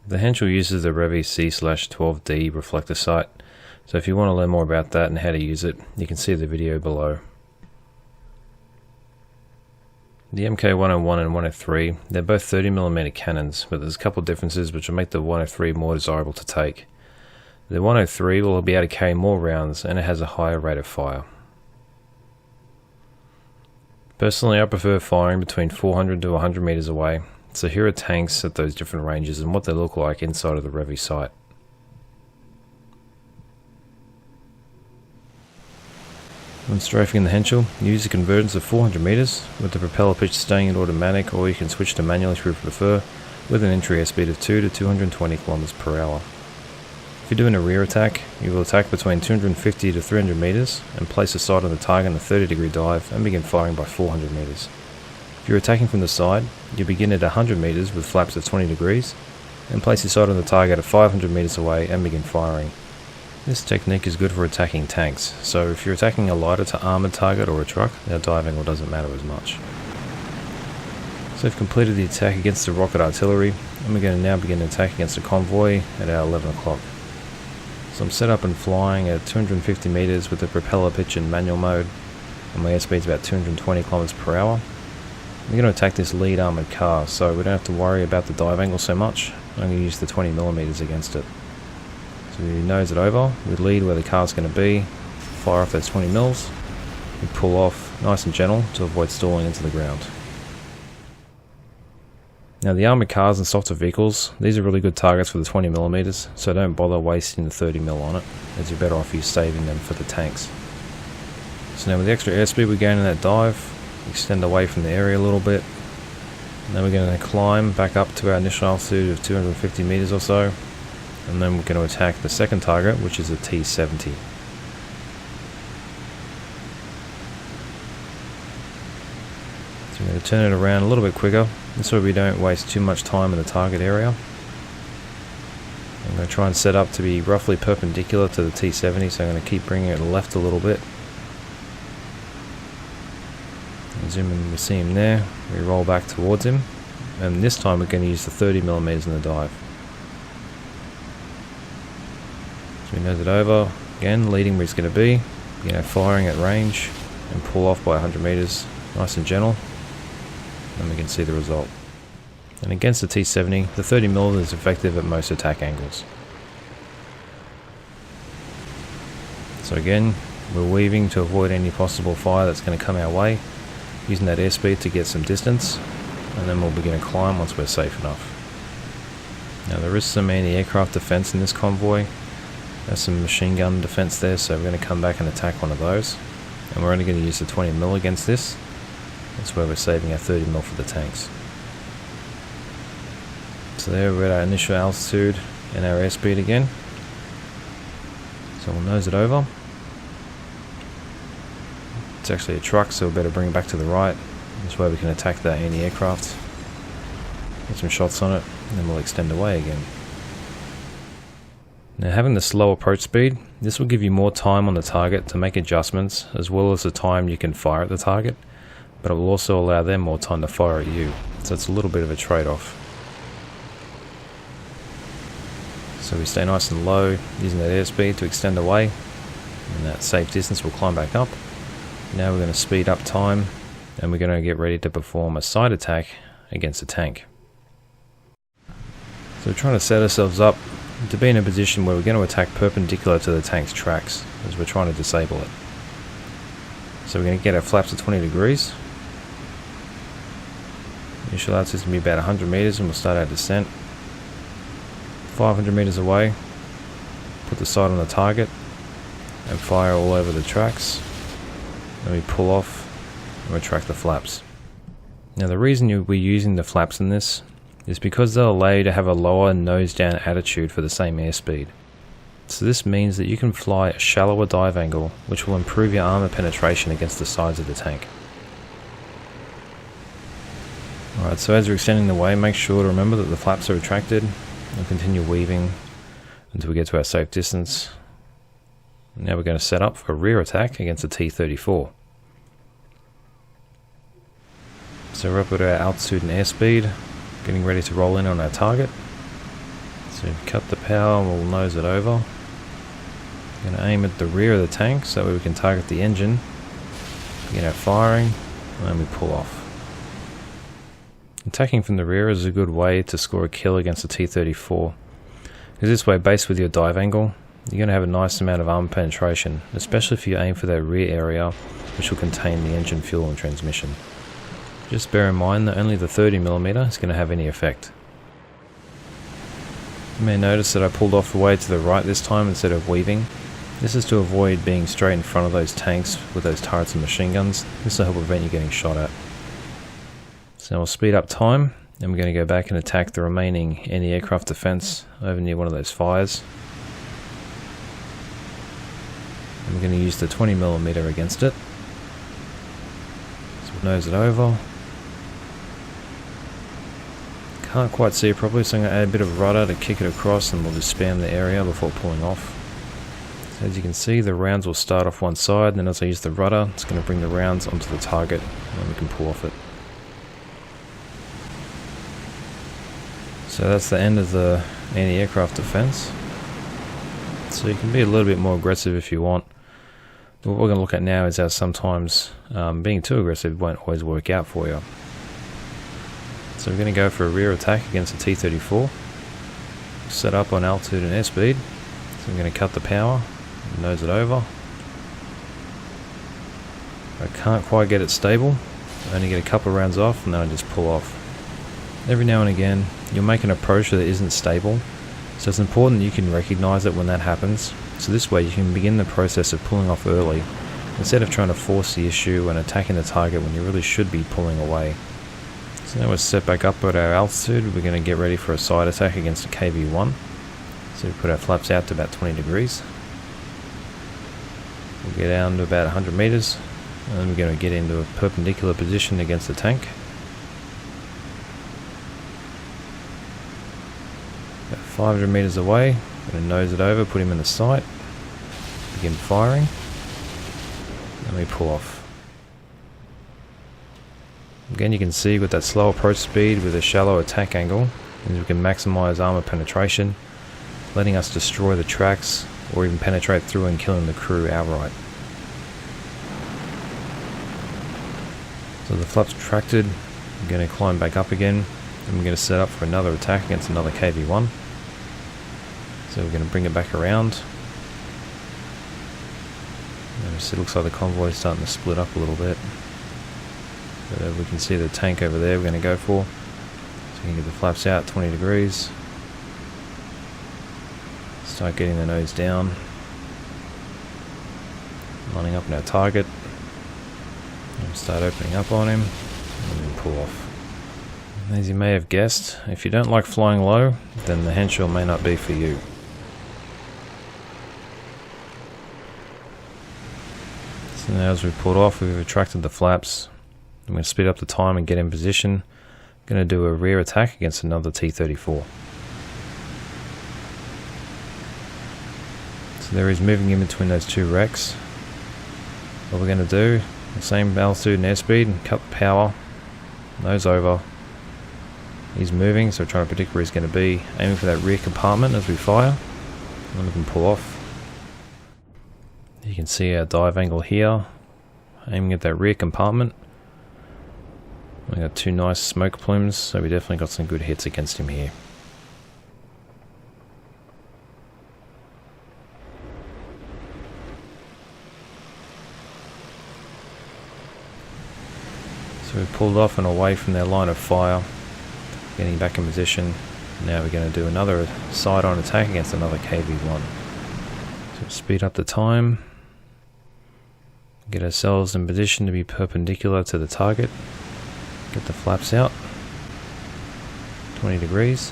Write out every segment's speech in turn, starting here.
The Henschel uses the Revi C/12D reflector sight, so if you want to learn more about that and how to use it, you can see the video below. The MK101 and 103, they're both 30mm cannons, but there's a couple of differences which will make the 103 more desirable to take. The 103 will be able to carry more rounds and it has a higher rate of fire. Personally, I prefer firing between 400 to 100 meters away, so here are tanks at those different ranges and what they look like inside of the Revi sight. When strafing in the Henschel, you use a convergence of 400 meters with the propeller pitch staying at automatic, or you can switch to manual if you prefer, with an entry airspeed of 2 to 220 km per hour. If you're doing a rear attack, you will attack between 250 to 300 meters and place a sight on the target in a 30-degree dive and begin firing by 400 meters. If you're attacking from the side, you begin at 100 meters with flaps of 20 degrees and place your sight on the target at 500 meters away and begin firing. This technique is good for attacking tanks, so if you're attacking a lighter to armoured target or a truck, our dive angle doesn't matter as much. So we've completed the attack against the rocket artillery, and we're going to now begin an attack against a convoy at our 11 o'clock. So I'm set up and flying at 250 meters with the propeller pitch in manual mode, and my airspeed is about 220 km per hour. We're going to attack this lead armoured car, so we don't have to worry about the dive angle so much. I'm going to use the 20mm against it. So we nose it over, we lead where the car's going to be, fire off those 20mm, we pull off nice and gentle to avoid stalling into the ground. Now the armoured cars and softer vehicles, these are really good targets for the 20mm, so don't bother wasting the 30mm on it, as you're better off you saving them for the tanks. So now with the extra airspeed we gain in that dive, extend away from the area a little bit, and then we're going to climb back up to our initial altitude of 250 meters or so, and then we're going to attack the second target, which is a T-70. So we're going to turn it around a little bit quicker, this way we don't waste too much time in the target area. I'm going to try and set up to be roughly perpendicular to the T-70, so I'm going to keep bringing it left a little bit. And zoom in, we see him there, we roll back towards him, and this time we're going to use the 30mm in the dive. So we nose it over, again leading where he's going to be, firing at range, and pull off by 100 meters, nice and gentle, and we can see the result. And against the T-70, the 30mm is effective at most attack angles. So again, we're weaving to avoid any possible fire that's going to come our way, using that airspeed to get some distance, and then we'll begin to climb once we're safe enough. Now there is some anti-aircraft defense in this convoy. There's some machine gun defense there, so we're going to come back and attack one of those. And we're only going to use the 20mm against this. That's where we're saving our 30mm for the tanks. So there we're at our initial altitude and our airspeed again. So we'll nose it over. It's actually a truck, so we better bring it back to the right. This way we can attack that anti-aircraft. Get some shots on it, and then we'll extend away again. Now having the slow approach speed, this will give you more time on the target to make adjustments, as well as the time you can fire at the target, but it will also allow them more time to fire at you, so it's a little bit of a trade-off. So we stay nice and low, using that airspeed to extend away, and that safe distance will climb back up. Now we're going to speed up time, and we're going to get ready to perform a side attack against a tank. So we're trying to set ourselves up to be in a position where we're going to attack perpendicular to the tank's tracks, as we're trying to disable it. So we're going to get our flaps at 20 degrees. Initial altitude is going to be about 100 meters, and we'll start our descent. 500 meters away, put the sight on the target, and fire all over the tracks. Then we pull off and retract the flaps. Now the reason we're using the flaps in this is because they'll allow you to have a lower nose down attitude for the same airspeed. So this means that you can fly a shallower dive angle, which will improve your armor penetration against the sides of the tank. Alright, so as you're extending the way, make sure to remember that the flaps are retracted, and continue weaving until we get to our safe distance. Now we're going to set up for a rear attack against a T-34. So we're up at our altitude and airspeed, getting ready to roll in on our target. So cut the power and we'll nose it over. I'm going to aim at the rear of the tank so we can target the engine. Begin our firing, and then we pull off. Attacking from the rear is a good way to score a kill against a T-34. Because this way, based with your dive angle, you're going to have a nice amount of armor penetration, especially if you aim for that rear area, which will contain the engine, fuel and transmission. Just bear in mind that only the 30mm is going to have any effect. You may notice that I pulled off the way to the right this time instead of weaving. This is to avoid being straight in front of those tanks with those turrets and machine guns. This will help prevent you getting shot at. So we'll speed up time, and we're going to go back and attack the remaining anti-aircraft defense over near one of those fires. And we're going to use the 20mm against it. So we'll nose it over. Can't quite see it properly, so I'm going to add a bit of rudder to kick it across, and we'll just spam the area before pulling off. So as you can see, the rounds will start off one side, and then as I use the rudder, it's going to bring the rounds onto the target, and then we can pull off it. So that's the end of the anti-aircraft defense. So you can be a little bit more aggressive if you want. But what we're going to look at now is how sometimes being too aggressive won't always work out for you. So we're going to go for a rear attack against a T-34. Set up on altitude and airspeed. So I'm going to cut the power, nose it over. I can't quite get it stable. I only get a couple of rounds off and then I just pull off. Every now and again, you'll make an approach that isn't stable. So it's important that you can recognize it when that happens. So this way you can begin the process of pulling off early, instead of trying to force the issue and attacking the target when you really should be pulling away. So now we're set back up at our altitude. We're going to get ready for a side attack against a KV-1. So we put our flaps out to about 20 degrees. We'll get down to about 100 meters, and then we're going to get into a perpendicular position against the tank. About 500 meters away, we're going to nose it over, put him in the sight, begin firing, and we pull off. Again, you can see with that slow approach speed with a shallow attack angle, we can maximize armor penetration, letting us destroy the tracks or even penetrate through and killing the crew outright. So the flaps retracted, we're going to climb back up again, and we're going to set up for another attack against another KV-1. So we're going to bring it back around. Notice it looks like the convoy is starting to split up a little bit. But we can see the tank over there we're going to go for. So we can get the flaps out 20 degrees. Start getting the nose down. Lining up in our target. And start opening up on him. And then pull off. As you may have guessed, if you don't like flying low, then the Henschel may not be for you. So now as we've pulled off, we've retracted the flaps. I'm going to speed up the time and get in position. I'm going to do a rear attack against another T-34. So there he's moving in between those two wrecks. What we're going to do, the same altitude and airspeed, cut the power, nose over. He's moving, so we're trying to predict where he's going to be, aiming for that rear compartment as we fire, and then we can pull off. You can see our dive angle here, aiming at that rear compartment. We got two nice smoke plumes, so we definitely got some good hits against him here. So we pulled off and away from their line of fire, getting back in position. Now we're going to do another side-on attack against another KV-1. So speed up the time, get ourselves in position to be perpendicular to the target. Get the flaps out, 20 degrees.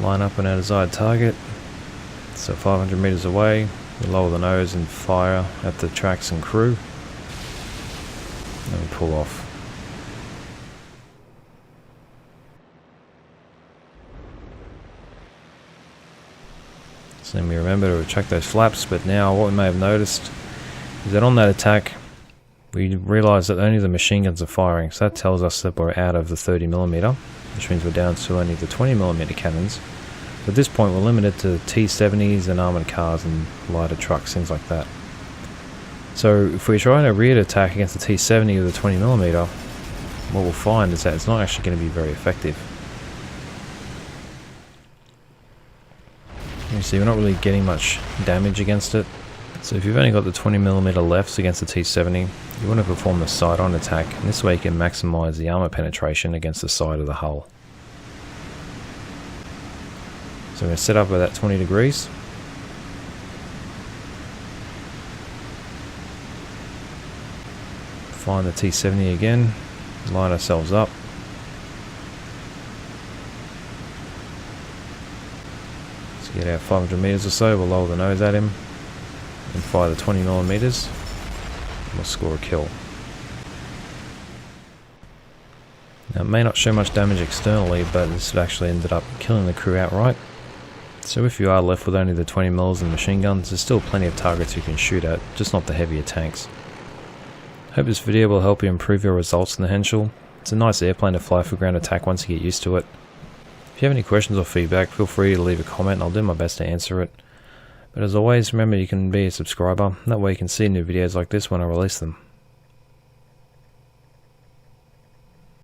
Line up on our desired target. So 500 meters away, we lower the nose and fire at the tracks and crew. And we pull off. So then we remember to retract those flaps, but now what we may have noticed is that on that attack, we realise that only the machine guns are firing, so that tells us that we're out of the 30mm, which means we're down to only the 20mm cannons. At this point we're limited to T-70s and armoured cars and lighter trucks, things like that. So if we try a rear attack against the T-70 with a 20mm, what we'll find is that it's not actually going to be very effective. You see, we're not really getting much damage against it. So if you've only got the 20mm lefts against the T-70, you want to perform the side-on attack, and this way you can maximise the armour penetration against the side of the hull. So I'm going to set up at that 20 degrees. Find the T-70 again, line ourselves up. So get out 500 metres or so, we'll lower the nose at him and fire the 20mm, and we'll score a kill. Now it may not show much damage externally, but this actually ended up killing the crew outright. So if you are left with only the 20mm and machine guns, there's still plenty of targets you can shoot at, just not the heavier tanks. Hope this video will help you improve your results in the Henschel. It's a nice airplane to fly for ground attack once you get used to it. If you have any questions or feedback, feel free to leave a comment and I'll do my best to answer it. But as always, remember you can be a subscriber, that way you can see new videos like this when I release them.